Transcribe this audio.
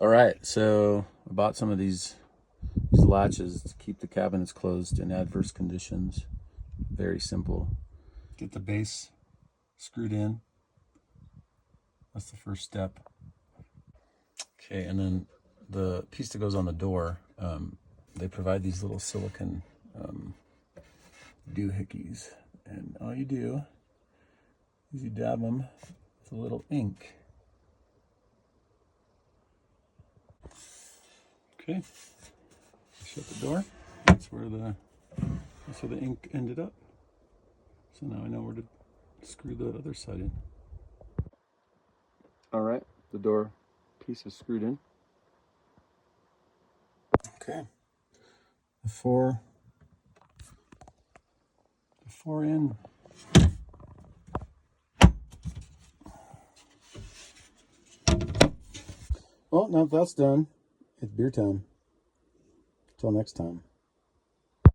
All right, so I bought some of these latches to keep the cabinets closed in adverse conditions. Very simple. Get the base screwed in. That's the first step. Okay, and then the piece that goes on the door, they provide these little silicone doohickeys. And all you do is you dab them with a little ink. Okay, shut the door. That's where the ink ended up. So now I know where to screw the other side in. All right, the door piece is screwed in. Okay, the four in. Well, now that that's done, it's beer time. Till next time.